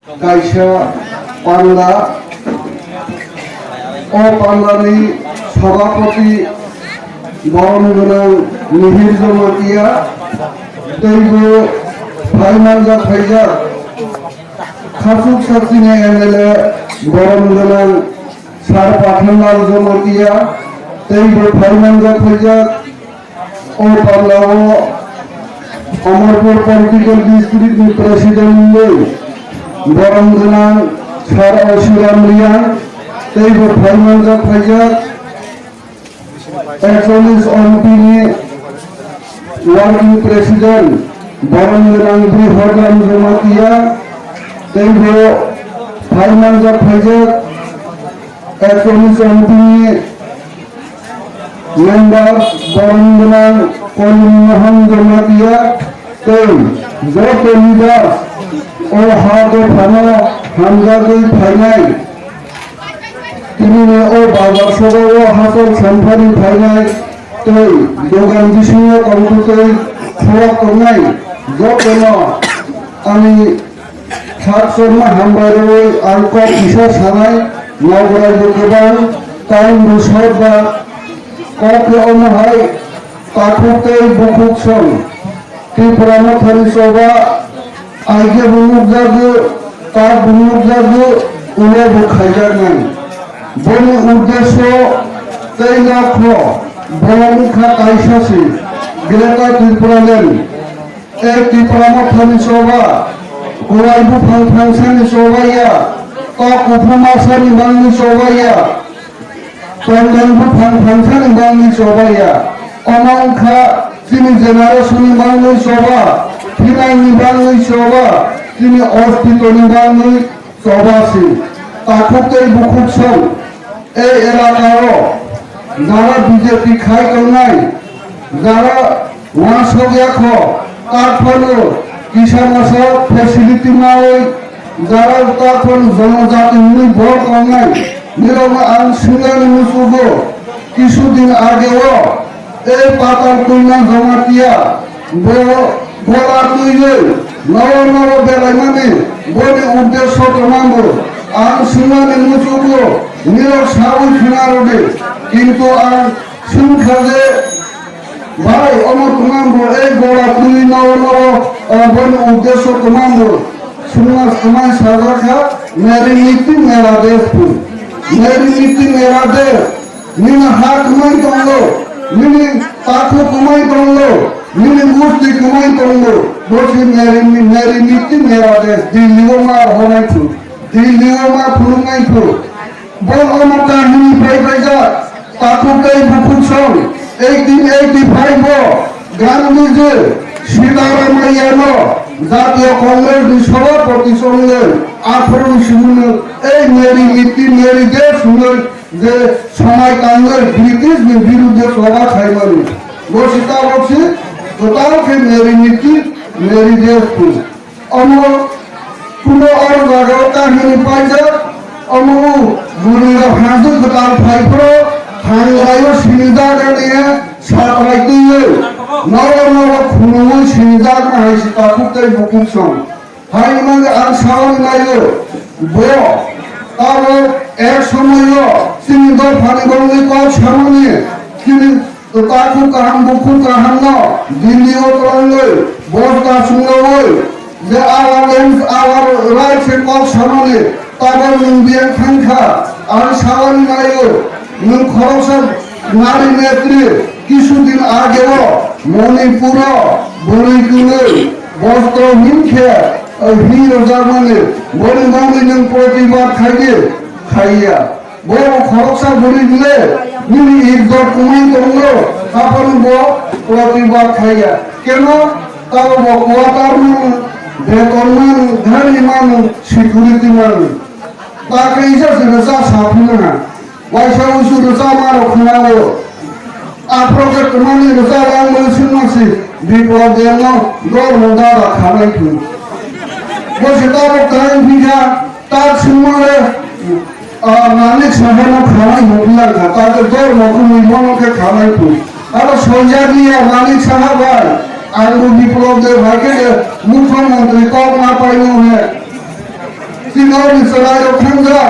কাইসা পান্ডা ও পান্ডানি সভাপতি বরণগোনাং মিহির জমাতিয়া তৈব ফাইমানজা ফাইজা খাসুক সাচিনে এমএলএ বরণগোনাং সার পাঠানলাল জমাতিয়া তৈব ফাইমানজা ফাইজা ও পান্ডা ও অমরপুর পলিটিক্যাল ডিস্ট্রিক্ট প্রেসিডেন্ট বরণগোনাং সার অসুরাম রিয়াং তৈব ফাইমানজা ফাইজা 41 অনপিনি ওয়ার্কিং প্রেসিডেন্ট বরণগোনাং বৃহদাম জমাতিয়া তৈব ফাইমানজা ফাইজা 41 অনপিনি মেম্বার বরণগোনাং কলিমোহন জমাতিয়া তৈ যত লিডার ও হাতে ফানো হামজাগৈ ফাইনাই তিনি ও বাবার সবাই ও হাতর সম্পানি ফাইনাই তৈ দোকান বিষ্ণু কম্পুতৈ সড়ক করনাই যতন আমি সাত শর্মা হামবাই আর কক কিশোর সানাই নগরাই গোবাং টাইম রুসর বা ককে অনুহাই কাকুতৈ বুকুক সং ত্রিপুরা মথারি সভা আইকে বুমুক জাগো তার বুমুক জাগো উলে বুখাইজার নাই বনি উদ্দেশ্য 3 লক্ষ বনমুখা কাইসাসি গ্রেটার ত্রিপুরা লেন এই ত্রিপুরা মথারি সভা গোয়াইবু ফাংশানি সভাইয়া কক উপমাসানি বাংলি সভাইয়া পঞ্জানবু ফাংশানি বাংলি সভাইয়া অনংখা তিনি জেনারেশনি বাংলি সভা ফিনাইনি বাংলি সভা তিনি অস্তিত্বনি বাংলি সভাসি তাকুতেই বুকুক সং এই এলাকার যারা বিজেপি খাই নাই যারা ওয়াসগিয়াখ তারপর কিষাণ ফেসিলিটি নাই যারা তারপর জনজাতি মুই ভোট নাই নিরব আন সুনানি মুসুব কিছুদিন আগেও এই পাতাল কইনা জমাতিয়া বলা তুইলে নব বেড়াই মানে বলে উদ্দেশ্য তোমাঙ্গ আর সুনানি মুসুব নিরব সাবুই ফিনারবে কিন্তু আর সুখাজে ভাই অমর তোমাঙ্গ এই গোড়া তুই নব বলে উদ্দেশ্য তোমাঙ্গ सुनना समय साझा मेरी नीति मेरा देश को मेरी नीति मेरा देश निने हाथ कमाई करो निने ताकू कमाई करो निने मुस्ती कमाई करो बोली मेरी नीति मेरा देश दिल्ली में होना थी दिल्ली में फुलना थी बोल हम कहानी भाई जा ताकू कई बुकुक सॉन्ग एक दिन 85 गांधी जी सीतारामैया জাতীয় কংগ্রেস সভাপতি সঙ্গে 18 এই মেরি নীতি মেরি দেশ শুনে যে সময় কংগ্রেস ব্রিটিশ বিরুদ্ধে সভা খাইবানি বসিতা বসি তোতাকে মেরি নীতি মেরি দেশ অমর কোনো আর জায়গা কাহিনী পাইছে অমর বুড়িরা হাঁসু তার ফাইফ্রো হাঙ্গাইও সিনিদা গাড়িয়ে সারাইতে নব খুনুই সিনিদা হাইছি তাকুতেই বুকুক সং হাই মানে আর সাওয়াল নাইলো বয় তার এক সময় সিনিদা ফানি গঙ্গি কল সামনে কিনি তাকু কাহাম বুকুক কাহাম ন দিল্লিও তরঙ্গে বসটা শুনলই যে আওয়ার রাইট কল সামনে তারপর বিয়ান খাঙ্খা আর সাওয়াল নাইলো নুন খরচের নারী নেত্রী কিছুদিন আগেও মণিপুর বলিগুলো বস্ত্রহীন খেয়ে হির জার্মানি বলিগঙ্গি প্রতিবাদ খাইয়া বড় খরচা বলি দিলে নিনি ইজ্জত কমাই করলো তারপর প্রতিবাদ খাইয়া কেন তার কোয়াটার বেতন মান ধারি মান সিকিউরিটি মান তাকে ইসে রেজা সাফিল না ওয়াইসা উসু রেজা মার খুনাও আপনাকে তোমানি রেজা বাংলা শুনছি বিপদ দেন দর মোদা খানাই তু বসে তার টাইম ভিজা তার সময় মালিক সাহেব খানাই হবিলা তাদের দর মকুমি মনকে খানাই তু আর সঞ্জা দিয়া মালিক সাহেব আঙ্গু বিপ্লব দে ভাগে মুখ্যমন্ত্রী কম না পাইলো হে Sinori Sarai Kanga,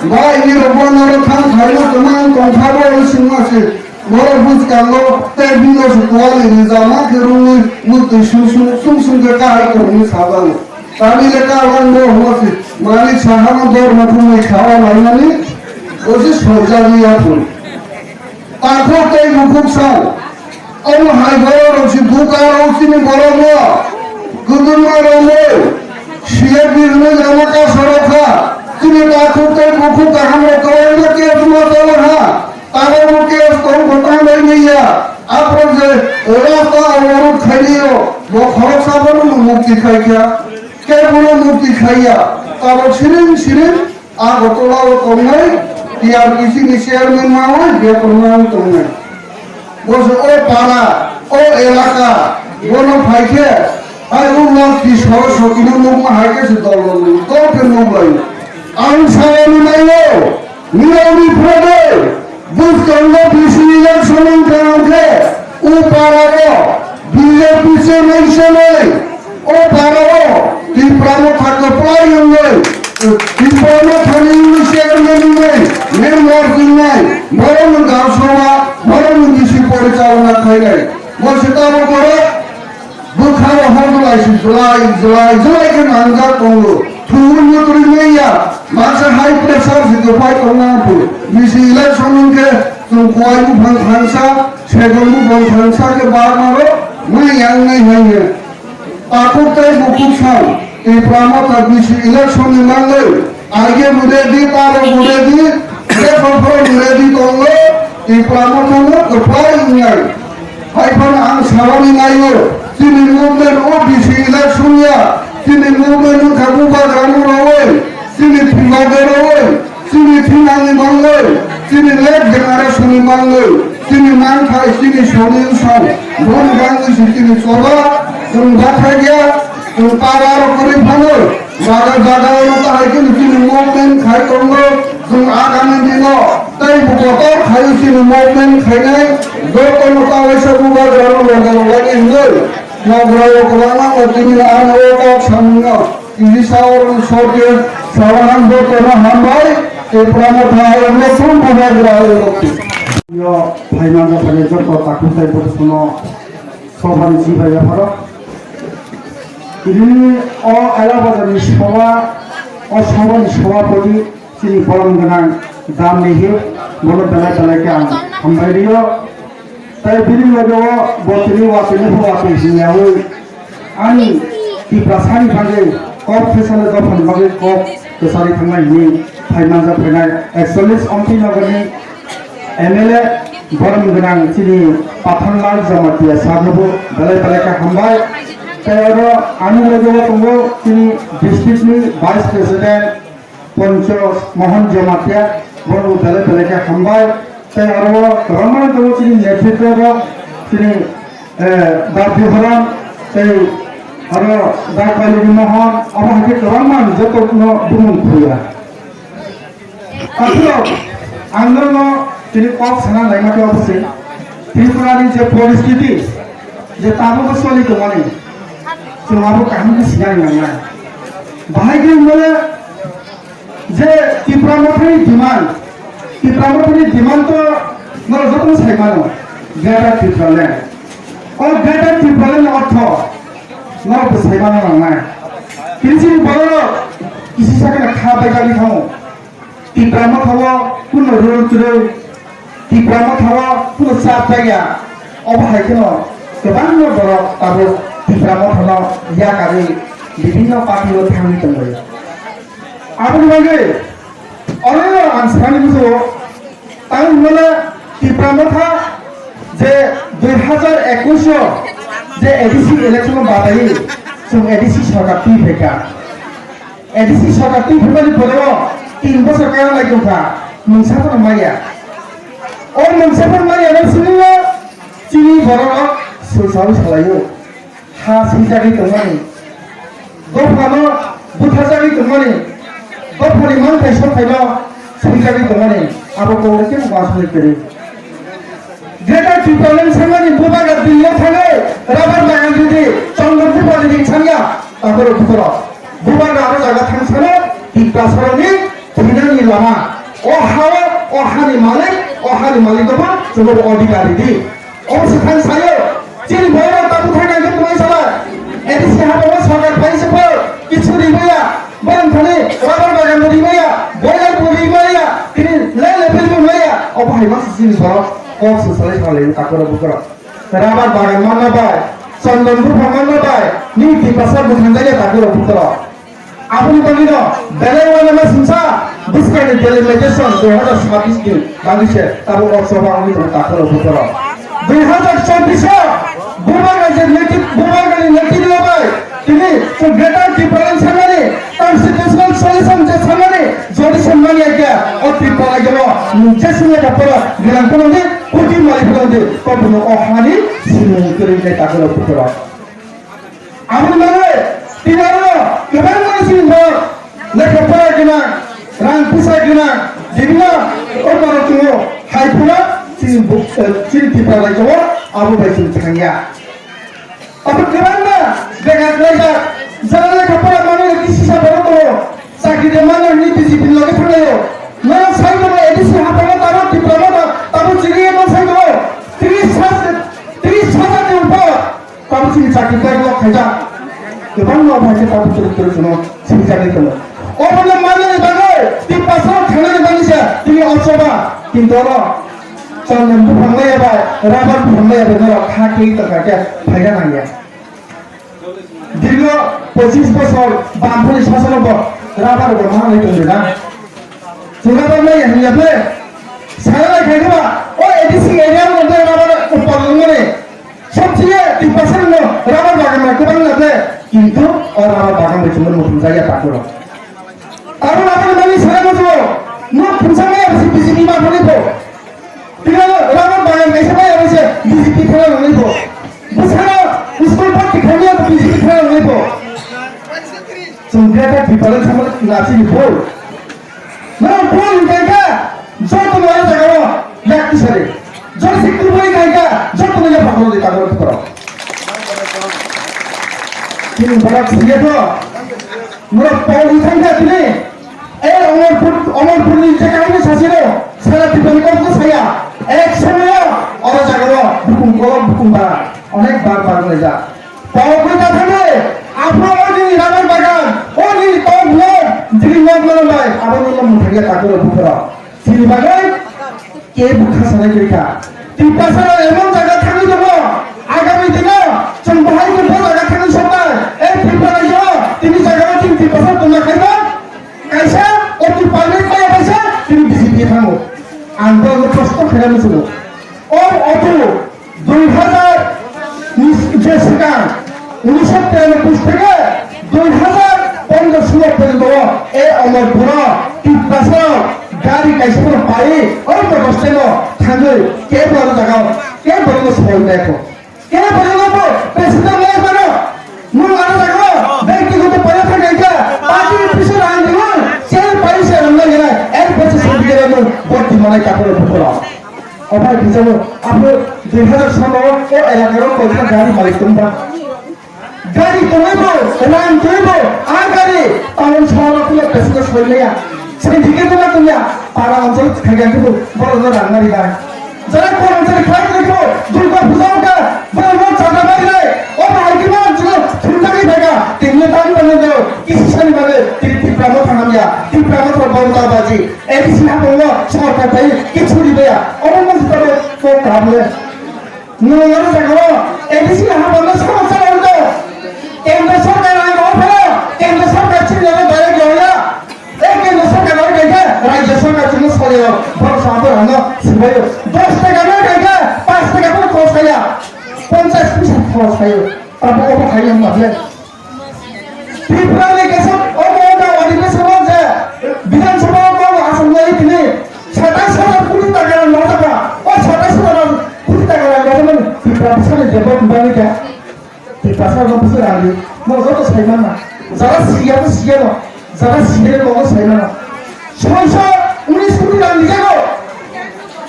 by Nirvana Khan, Hailotaman, Konkabo, Simasi, Morabus Kango, Tabinos, Kuali, Nizama, Kiruni, Mutu, Sumsum, the Kai, Kumis Havan. Tamil Kavan, Mosi, Mani Sahana, Dormatu, Kawa, Manani, was this for Jaliapur. Takote Mukuksan, all high board, Shibuka, Rosini, Boroma, Gudumaro, Shia business, Ramaka Soraka, Tini Takote Mukuka, Hamaka, Motala, Taramuke, Konkotania, Aproze, Oraka, Oru Kadio, Bokhosabano, Mukti Kaya, Kebulo Mukti Kaya, Taro Shirin, Agotola, Kongai, TRPC chairman মাওয়া যে প্রমাণ তোমরা বসে ও পাড়া ও এলাকা বনো ফাইকে I উল্লাস কি সরস কিনো মুখ হাইকে সে দল তোকে মুলাই আমি সারানি নাইও নিয়মি ফ্রদে বুঝতঙ্গ বিসি ইলেকশন কারণে ও পাড়াও বিজেপি সে নেই ও পাড়াও কি প্রাণ থাকতে প্রায় নেই People are telling me chairman নেই মেম্বার নাই বরং গাঁও সভা বরং ডিসি পরিচালনা হয় নাই বসে তার উপরে বুখার হলাইছে জুলাই নাঙ্গা কঙ্গো থুর মতরি নেইয়া মাসে হাই প্রেসার সিতে পাই কঙ্গাপু ডিসি ইলেকশনকে তুম কোয়াইবু ভাংসা সেগলু ভাংসাকে বার মারো মই ইয়াং নাই হইয়ে তাকুতে বুকুছাও এই প্রামতা ডিসি ইলেকশন মানলে আগে বুড়ে দি পারো বুড়ে দি ready Congo, the Pramono, the flying night. Hyper and Savani Nayo, Sini movement OBC election, Sini movement Kabuba Ramu away, Sini Pilader away, Sini Tinani Mango, Sini Led Generation Mango, Sini Mankai, Sini Shonin Son, Don Gangu, Sini Sola, Batagia, Para Kuripano, Zaga, Sini movement, Kai Congo. আগামী দিনও তাই গত খাইছিল movement খাইনাই যত লোকাবেশে বুবা জানো লাগে হিন্দুই নগরায় কোলানা তিনি আনওটা সামন্য ইলিশাওর সরকে সবান বতন হামবাই এই প্রমোথায় নতুন বুবা গ্রাহক লোক ইয় ফাইনাল করে যত তাকুতাই পছন্দ সবান জিবাই ভালো তিনি ও এলাবাজারি সভা ও সবান সভাপতি Sini forum dengan dam nih, boleh belai ke hambai dia. Tapi bila lagi botri wakili wakili sini aku, ani di prasani panggil kop fesal itu panggil kop kesari panggil ini, finance panggil excellence omti lagi MLA forum dengan sini Pathanlal Jamatia sarnabu belai ke hambai. Tapi ani lagi tunggu sini district ni vice president পঞ্চাশ মোহন জমাতিয়া বড় বেলে বেলেকে হামবাই তাই আরো রমণ তিনি নেতৃত্ব তিনি দাবি হরান তাই আরো দায়পালি মোহন অবহাকে রমণ যত বুমন খুয়া আসলে আন্দোলন তিনি কপ সানা লাইমাকে অবশ্যই ত্রিপুরানি যে পরিস্থিতি যে তাবো চলিত মানে তোমাবো কাহিনী সিনাই নাঙ্গা বাহাইকে বলে যে টিপ্রামথনি ডিমান্ড তো নর যতন সাইমানো গ্রেটার টিপ্রালেন ও গ্রেটার টিপ্রালেন অর্থ নর সাইমানো না কিন্তু বড় কিছু সাকে খাবে গালি খাও টিপ্রামথ হওয়া কোন রুল চুরে টিপ্রামথ হওয়া কোন চাপ জায়গা অবহাই কেন গোবাং বড় তাবো টিপ্রামথ হলো ইয়াকারি বিভিন্ন পার্টিও থামি দंगो আপনি বলে অনেক আনসারি বুঝো তাই বলে টিপ্রামথা যে 2021 যে এডিসি ইলেকশন বাদাই जों एडिसि सरकार ती फेका एडिसि सरकार ती फेकानि बरो 3 বছর কারণ লাগोखा मोनसाफोर माया ओ मोनसाफोर माया नोंसिनि चिनि बरो सुसाव सालायो हा सिजारि दंमानि गफानो बुथाजारि दंमानि गफानि मान थाइसो थाइलो सिजारि दंमानि आबो कोके वासनि करि ग्रेटर टिप्रालेन सामानि बुबागा दिल्ली थाङो राबार बागान जुदि चंद्रपुर बालिनि सानिया तापर बुथरा बुबागा आरो जागा थांसानो টিপ্রাসারनि थिनानि लामा अहानि मालिक दङ जोङो अधिकारी दि अबसे थां सायो चिन भएर ताबु थांनायखौ तुम्हाय साला एदिसि हाबाव सरकार फाइसफो किछु रिबैया बरंथानि राबार बागान रिबैया बयलार रिबैया तिनि लेभेल रिबैया अबहाय मासे जिनिस अबसे सालाय सालाय ताकरा बुकरा राबार बागान मानना बाय चन्दनपुर मानना बाय नि टिप्रासार बुथांजाय ताकरा बुकरा আপনি বলিন বেলেওয়ালা মাসিনসা ডিসকাউন্ট ডেলিমিটেশন 2026 দিন বাংলাদেশে তারপর অসভা আমি তো তাকর উপর 2024 বুবাগাজের নেটি দিবাই তিনি তো গ্রেটার ডিফারেন্স সামনে কনস্টিটিউশনাল সলিউশন যে সামনে যদি সম্মানী আজ্ঞা অতি পড়া গেল যে শুনে তারপর গিলান কোন কোটি মালিক বলতে কখনো অহানি সিনে করে তাকর উপর আপনি মানে তিনারো কেবল মানসিক ভর লেখাপড়া কিনা রাং পুষা কিনা যেগুলো ওর তুমি হাইপুরা চিন্তি পাওয়া যাবো আবু বাইসিন থাঙ্গিয়া আপনি কেবল না বেকার লেখা যারা লেখাপড়া মানে কৃষি সাবর তো চাকরিতে মানে বিজেপি লগে থাকলেও না সাই দেবো এডিসি হাতানো তারও ডিপ্লোমা তারও চিরিয়ে মন সাই দেবো 30,000 উপর তারও চিনি চাকরি পাইলো খাইজা गोबां मावबाय ताबु चरित्र जुनो सिबिजानि दङ अबले माने बागै ति पासाव थांनानै बानिसा तिनि असबा किन्तुरो चन्दन फंबाय बा राबार फंबाय बा न खाके तकाके फायदा नाया दीर्घ 25 বছর বামফুলি শাসনব রাবার বড় মাनै दङना जुगाबार नाय हनियाबे साराय खायबा ओ एडिसि एरिया मते राबार उपलंगने सबसे ति पासाव राबार बागान गोबां नाबे কিন্তু और আমার বাগান বেচুমের মতন জায়গা তাকর কারণ আমার মানে সারা বছর না ফুসামে আছে বিজেপি মা বলিব তিনা রাবার বাগান এসে পায় আছে বিজেপি খেলা লইব বুঝানো স্কুল পার্টি খালিয়া বিজেপি খেলা লইব সংখ্যাটা ডিফারেন্স আমার নাচি বল না বল জায়গা যত মারা জায়গা লাকি সারে যত সিকিউর বই জায়গা যত মারা ভালো দি তাকর করো তিনি বড় ছিয়ে তো মোরা পৌঁছি থাকা তিনি এই অমরপুর যে কাহিনী শাসিল সারা ত্রিপুরা কত ছায়া এক সময় অর জায়গা বুকুম বাড়া অনেক বার হয়ে যা পৌঁছে থাকে আপনার যিনি রাবার বাগান ও যিনি কম লোক যিনি লোক মানে ভাই আবার বললাম মুঠাইয়া তাকে বুকরা তিনি বাগান কে বুখা সারাই রেখা টিপাসারা এমন জায়গা থাকি দেবো আগামী দিনে চম্পাহাইকে বড় জায়গা থাকি সবাই এই ত্রিপুরা যাও তিনি জায়গা তিনি টিপাসা তোমরা খাইবা কাইসা অতি পাবলিক পাই পাইসা তিনি বিজেপি থামো আন্দোলন প্রশ্ন ফেরানো ছিল ও অত 2000 যে সিকান 1993 থেকে 2015 পর্যন্ত এই অমরপুর টিপাসা গাড়ি কাইসা পাই ওই তো কষ্ট থাকলে কে বড় জায়গা কে বড় সফল দেখো কে বড় প্রেসিডেন্ট নাই পারো মূল আর জায়গা ব্যক্তিগত পরে থাকে কে পার্টির পিছনে আইন দিব সেই পয়সা আমরা গেলে এর পয়সা সব গেলে ভর্তি মানে কাপড়ে ফুটলো অভাব হিসাবে আপনি 2016 ও এলাকার কয়েকটা গাড়ি মালিক তোমরা গাড়ি কমাইব এলান কইব আর গাড়ি টাউন শহরে তুলে প্রেসিডেন্ট হইলিয়া সেই দিকে তোমরা তুলিয়া পাড়া অঞ্চল থেকে কিন্তু বড় বড় রান্নারি গায় যারা কোন অঞ্চলে খাই দেখো দুর্গা পূজাটা বড় বড় চাঁদা বাইরে ও আইকিমা অঞ্চল ফুলটাকে দেখা তিনলে দান বলে দাও কিসানি মানে ত্রিপ্রাম থানামিয়া ত্রিপ্রাম বড়তা বাজি এই সিনা বলল সরকার তাই কিছু দিবে অবমত করে তো কাবলে নিয়র জায়গা এই সিনা বলল সমস্যা হলো কেন্দ্র সরকার আইন অফেলো কেন্দ্র সরকার ছিল বাইরে গয়া এই কেন্দ্র সরকার আইন রাজ্য সরকার ছিল সরিয়ে বড় সাহায্য হলো সিবাই 10 টাকা না টাকা 5 টাকা করে খরচ খাইয়া 50 পয়সা খরচ খাইয়া তারপর ওটা খাইয়া মারলে ত্রিপুরাতে গেছে ওটা অধিবেশন যে বিধানসভা আসলে তিনি 27,000 কোটি টাকা না টাকা ও 27,000 কোটি টাকা লাগবে ত্রিপুরা সালে দেব বানিকা ত্রিপুরা বছর আগে মজা তো সাইমান না যারা সিয়া যারা সিয়ে মজা সাইমান না 619 কোটি টাকা নিয়ে গো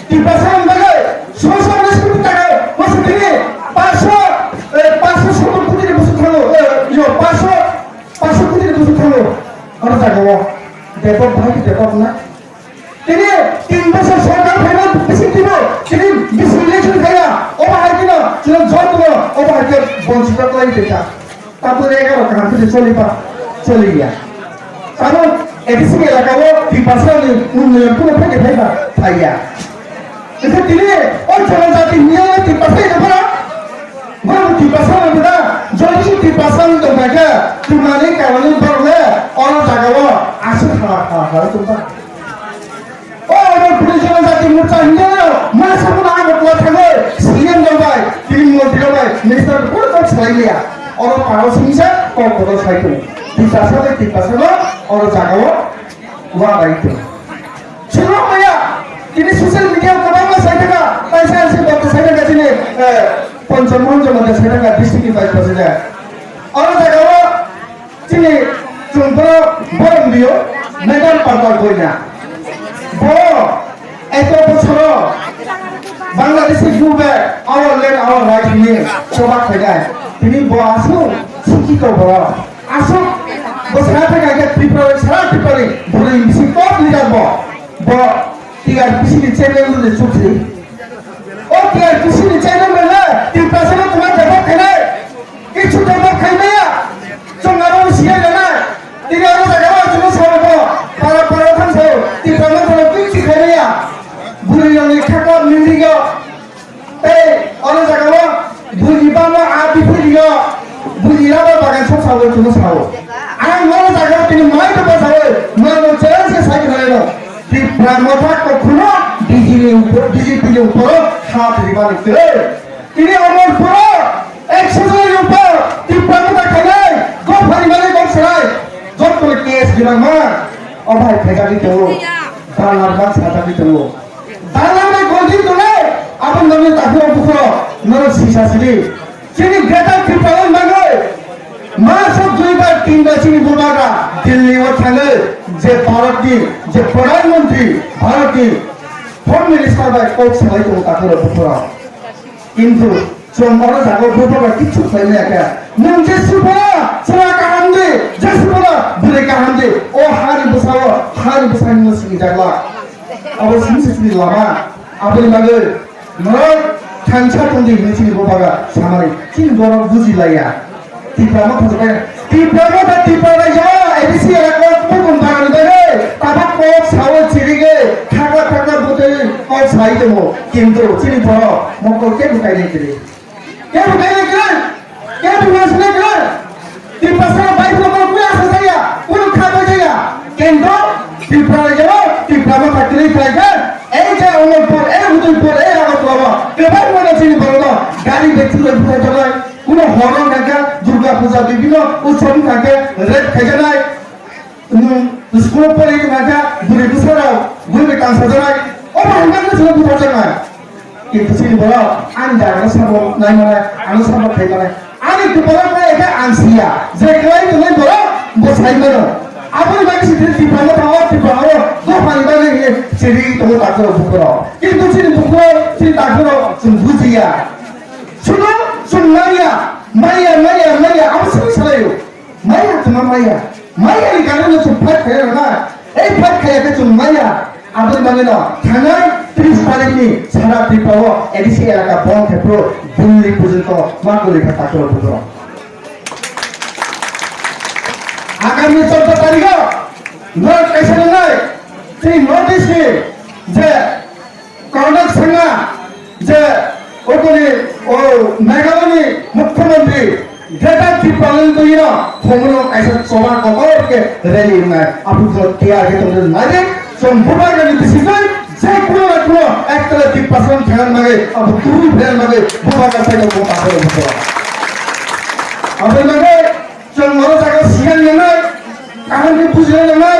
ত্রিপুরা বাগে 619 কোটি টাকা বছর থেকে 570 কোটি বছর থাকলো 500 কোটি বছর থাকলো আর জায়গা ডেভেলপ হয় কি ডেভেলপ না তিনি 3 বছর সরকার ফাইনাল বেশি দিব তিনি বেশি ইলেকশন খাইয়া ওভার কিনা তিনি জয় দিব ওভার কে বঞ্চিত করাই দেখা তারপরে 11 কান্ট্রি চলে গিয়া কারণ এডিসি এলাকাও বিপাশার উন্নয়ন কোনো ফেকে ফাইবা থাইয়া এটা তিনি ওই জনজাতি নিয়ে বিপাশাই দেবো না বড় বিপাশা হবে না যদি বিপাশা তোমাকে তোমার কারণে বললে অন্য জায়গাও আসে খাওয়া তোমরা ও আমার পুলিশ জনজাতি মোর্চা হিন্দু মানে সামনে আগে বলা থাকে সিএম দবাই তিনি মন্ত্রী দবাই মিনিস্টার কোন কোন ছাইলিয়া অর পারো সিংসা কোন কোন ছাইতো বিপাশা অর জায়গাও ওয়া রাইতো শুনো ভাইয়া তিনি সোশ্যাল মিডিয়া কমানো সাইটাকা পয়সা আছে বলতে সাইটাকা তিনি পঞ্চমঞ্চ মধ্যে সাইটাকা ডিস্ট্রিক্ট ভাইস প্রেসিডেন্ট অর জায়গাও তিনি চুম্পর বরম দিও মেডাল পাতাল কইনা বড় এত বছর বাংলাদেশে ঘুরবে our land our right নিয়ে সবাক থাকায় তিনি বড় আসুন শিক্ষিত বড় আসুন বছর থেকে আগে সারা ত্রিপুরায় ধরে বেশি টপ লিডার বড় টিআরপিসি চ্যানেল মধ্যে চলছে ও টিআরপিসি চ্যানেল মধ্যে ত্রিপুরা সে তোমার ডেভেলপ খাই কিছু ডেভেলপ খাই না চঙ্গারো সিয়া না তিনি আরো জায়গা জন্য সরব para থাকছে ত্রিপুরা মধ্যে কিছু খাই না বুড়িয়ানি খাকা মিন্দিগো এই অনেক জায়গা বুড়িবা না আদি ফুলিগো বুড়িরাবা বাগান সব সাবো জন্য সাবো আর মনে জায়গা তিনি মাইতে বসাবে মনে চ্যালেঞ্জ সাইড হলো ত্রিপুরা মধ্যে কখনো ডিজিপির উপর হাত দিবা লিখতে তিনি আমার উপর 100 জনের উপর ত্রিপুরা মধ্যে খেলে গো ফারিমালে গো সরাই যত করে কেস দিলাম ও ভাই ফেকালি তো বাংলার গাছ ছাটালি তো বাংলার গদি তোলে আপন নামে তাকে উপর নর সিসাসলি তিনি গ্রেটার ত্রিপুরা মাগে মাসব দুইবার তিনবার চিনি বোবাগা দিল্লি ও থালে যে ভারতী যে প্রধানমন্ত্রী ভারতী হোম মিনিস্টার বাই কোচ সবাই তো তাকে উপর কিন্তু চম্বর জাগো উপর কিছু পাইলে একা মুঞ্জে সুপরা সরা কাহান্দে যে সুপরা বুলে কাহান্দে ও হারি বসাই মুসলি জাগলা আবার সিনসিসলি লামা আপনি লাগে নর থানছা তন্দি মিছিলি বোবাগা সামারে চিন বড় বুঝিলাইয়া ত্রিপুরা এডিসি এলাকা কোন বাগান দেবে তারপর কোপ সাও চিরিগে থাকা বলতে কোপ সাই দেবো কিন্তু চিনি বড় মকল কে ঢুকাই নেই কে ঢুকাই নেই ত্রিপুরা সারা বাইক লোকের কোন আসা যাইয়া কোন খাবে যাইয়া কিন্তু ত্রিপুরা যাবো ত্রিপুরা ফ্যাক্টরি ফ্লাইকে এই যে অমরপুর এই উদয়পুর এই আগরতলা এবার মনে চিনি বড় গাড়ি ব্যক্তি বুঝাই চলায় কোনো হরণ থাকে দুর্গা পূজা বিভিন্ন উৎসব থাকে রেট থেকে নাই স্কুল পড়ে থাকে ঘুরে বছরাও ঘুরে কাজ সাজায় ও ভাঙাকে ছিল বুঝতে না কিন্তু চিনি বড় আমি জায়গা সাব নাই মানে আমি সাব খাই মানে আমি তো বড় করে এটা আনসিয়া যে কই তুমি বড় বসাই মেরো আপনি বাকি সিদ্ধি ত্রিপুরা ত্রিপুরা গো পানি বালে চিনি তুমি তাকে বুকর কিন্তু চিনি বুকর চিনি তাকে বুঝিয়া শুনো Maya, apa sih selayu? Maya cuma Maya di kanan itu pat kayak mana? Pat kayak itu cuma Maya. Apa yang mana? Karena terus pada ini salah dibawa edisi elaka bom kepro buli pujuto makuli kata kalo pujuto. Akan mencoba tadi ko, North Eastern si Northeast ni, je Kondak Sangha, je ওখানে ও মেঘালয় মুখ্যমন্ত্রী যেটা কি পালন করি না ভ্রমণ এসে সবার কবরকে রেলি না আপনি তো কে আগে তোমাদের মাঝে সম্পূর্ণ গানি ডিসিশন যে কোনো না কোনো একটা 3% খেয়াল লাগে আপনি দুই ফেয়ার লাগে বুবা কাছে তো কথা বলবো আপনি লাগে চন্দ্র জায়গা সিয়ান নাই কাহিনী বুঝলে নাই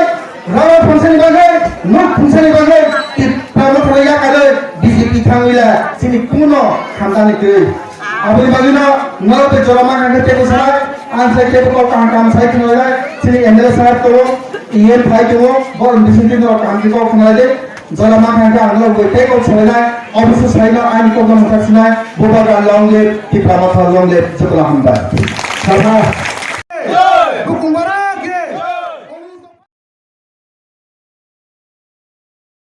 রাও ফংশন বাগে নোট ফংশন বাগে কি প্রামত হইয়া কালে বিজেপি থামিলা চিনি কোনো খামদানি কে আপনি বাগিনা নরতে জলামা কাকে টেবল সারা আনসাই টেবল কাম সাই কিনলা চিনি এমএলএ সাহেব তো ইএন ফাই তো বড় ডিসিশন তো কাম কি কো ফনালে জলামা কাকে আনলো গতে কো ছয়লা অফিস সাইনা আইন কো গম কাছিনা বোবা লংলে কি প্রামত লংলে জতলা হামবা সারা